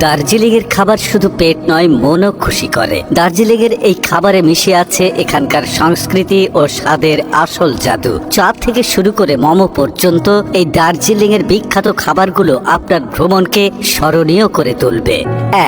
দার্জিলিং এর খাবার শুধু পেট নয়, মনও খুশি করে। দার্জিলিং এর এই খাবারে মিশে আছে এখানকার সংস্কৃতি ও স্বাদের আসল জাদু। চা থেকে শুরু করে মোমো পর্যন্ত এই দার্জিলিং এর বিখ্যাত খাবারগুলো আপনার ভ্রমণকে স্মরণীয় করে তুলবে।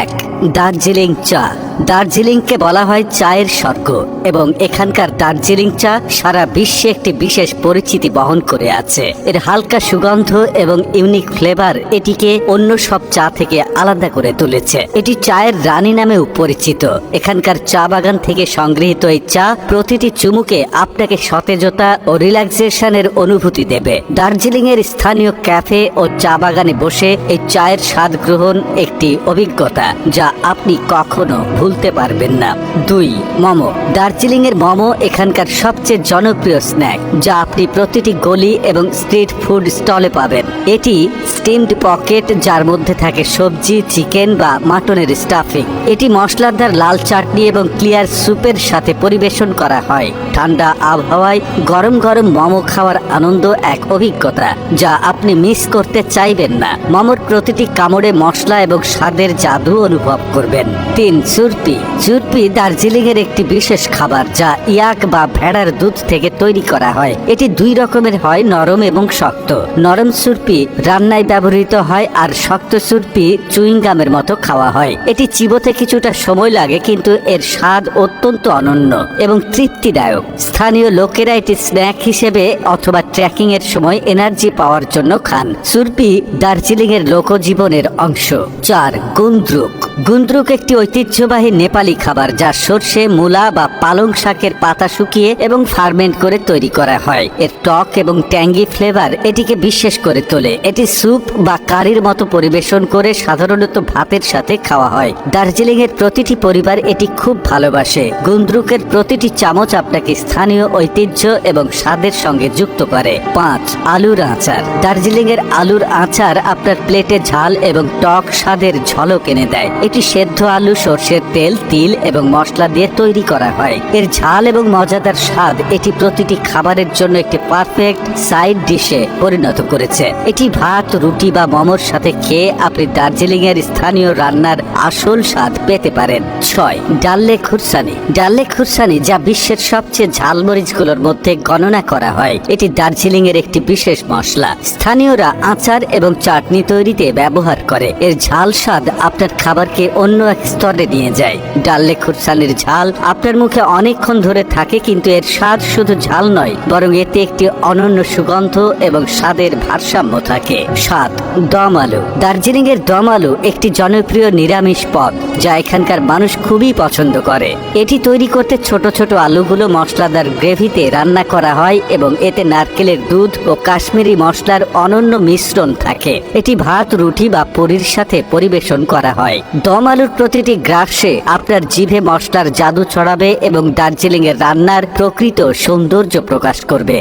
1. দার্জিলিং চা। দার্জিলিংকে বলা হয় চায়ের স্বর্গ এবং এখানকার দার্জিলিং চা সারা বিশ্বে একটি বিশেষ পরিচিতি বহন করে আছে। এর হালকা সুগন্ধ এবং ইউনিক ফ্লেভার এটিকে অন্য সব চা থেকে আলাদা করে তুলেছে। এটি চায়ের রানী নামেও পরিচিত। এখানকার চা বাগান থেকে সংগৃহীত এই চা প্রতিটি চুমুকে আপনাকে সতেজতা ও রিল্যাক্সেশনের অনুভূতি দেবে। দার্জিলিং এর স্থানীয় ক্যাফে ও চা বাগানে বসে এই চায়ের স্বাদ গ্রহণ একটি অভিজ্ঞতা যা আপনি কখনো ভুলতে পারবেন না। 2. মোমো। দার্জিলিং এর মোমো এখানকার সবচেয়ে জনপ্রিয় স্ন্যাক যা আপনি প্রতিটি গলি এবং স্ট্রিট ফুড স্টলে পাবেন। এটি স্টিমড পকেট যার মধ্যে থাকে সবজি, চিকেন বা মাটনের স্টাফিং। এটি মশলাদার লাল চাটনি এবং ক্লিয়ার স্যুপের সাথে পরিবেশন করা হয়। ঠান্ডা আবহাওয়ায় গরম গরম মোমো খাওয়ার আনন্দ এক অভিজ্ঞতা যা আপনি মিস করতে চাইবেন না। মোমোর প্রতিটি কামড়ে মশলা এবং স্বাদের জাদু অনুভব করবেন। 3. সুরপি। সুরপি দার্জিলিং এর একটি বিশেষ খাবার যা ইয়াক বা ভেড়ার দুধ থেকে তৈরি করা হয়। এটি 2 রকমের হয়, নরম এবং শক্ত। নরম সুরপি রান্নায় ব্যবহৃত হয় আর শক্ত সুরপি চুইংগামের মতো খাওয়া হয়। এটি চিবোতে কিছুটা সময় লাগে কিন্তু এর স্বাদ অত্যন্ত অনন্য এবং তৃপ্তিদায়ক। স্থানীয় লোকেরা এটি স্ন্যাক হিসেবে অথবা ট্রেকিং এর সময় এনার্জি পাওয়ার জন্য খান। সুরপি দার্জিলিং এর লোকজীবনের অংশ। 4. গুন্দ্রুক। গুন্দ্রুক একটি ঐতিহ্যবাহী নেপালি খাবার যা সর্ষে, মূলা বা পালং শাকের পাতা শুকিয়ে এবং ফার্মেন্ট করে তৈরি করা হয়। এর টক এবং ট্যাঙ্গি ফ্লেভার এটিকে বিশেষ করে তোলে। এটি স্যুপ বা কারির মতো পরিবেশন করে সাধারণত ভাতের সাথে খাওয়া হয়। দার্জিলিং এর প্রতিটি পরিবার এটি খুব ভালোবাসে। গুন্দ্রুকের প্রতিটি চামচ আপনাকে স্থানীয় ঐতিহ্য এবং স্বাদের সঙ্গে যুক্ত করে। 5. আলুর আচার। দার্জিলিং এর আলুর আচার আপনার প্লেটে ঝাল এবং টক স্বাদের ঝলক এনে দেয়। এটি সেদ্ধ আলু, সর্ষের তেল, তিল এবং মশলা দিয়ে তৈরি করা হয়। এর ঝাল এবং মজাদার স্বাদ এটি প্রতিটি খাবারের জন্য একটি পারফেক্ট সাইড ডিশে পরিণত করেছে। এটি ভাত, রুটি বা মোমোর সাথে খেয়ে আপনি দার্জিলিং এর স্থানীয় রান্নার আসল স্বাদ পেতে পারেন। 6. ডাল্লে খুরসানি। ডাল্লে খুরসানি যা বিশ্বের সবচেয়ে ঝালমরিচগুলোর মধ্যে গণনা করা হয়। এটি দার্জিলিং এর একটি বিশেষ মশলা। স্থানীয়রা আচার এবং চাটনি তৈরিতে ব্যবহার করে। এর ঝাল স্বাদ আপনার খাবারকে অন্য এক স্তরে নিয়ে যায়। ডাল্লে খুরসানির ঝাল আপনার মুখে অনেকক্ষণ ধরে থাকে কিন্তু এর স্বাদ শুধু ঝাল নয় বরং এতে একটি অনন্য সুগন্ধ এবং স্বাদের ভারসাম্য থাকে। 7. দম আলু। দার্জিলিং এর দম আলু একটি জনপ্রিয় নিরামিষ পদ যা এখানকার মানুষ খুবই পছন্দ করে। এটি তৈরি করতে ছোট ছোট আলুগুলো মশলাদার গ্রেভিতে রান্না করা হয় এবং এতে নারকেলের দুধ ও কাশ্মীরি মশলার অনন্য মিশ্রণ থাকে। এটি ভাত, রুটি বা পুরির সাথে পরিবেশন করা হয়। দম আলুর প্রতিটি গ্রাসে আপনার জিভে মশলার জাদু ছড়াবে এবং দার্জিলিং এর রান্নার প্রকৃত সৌন্দর্য প্রকাশ করবে।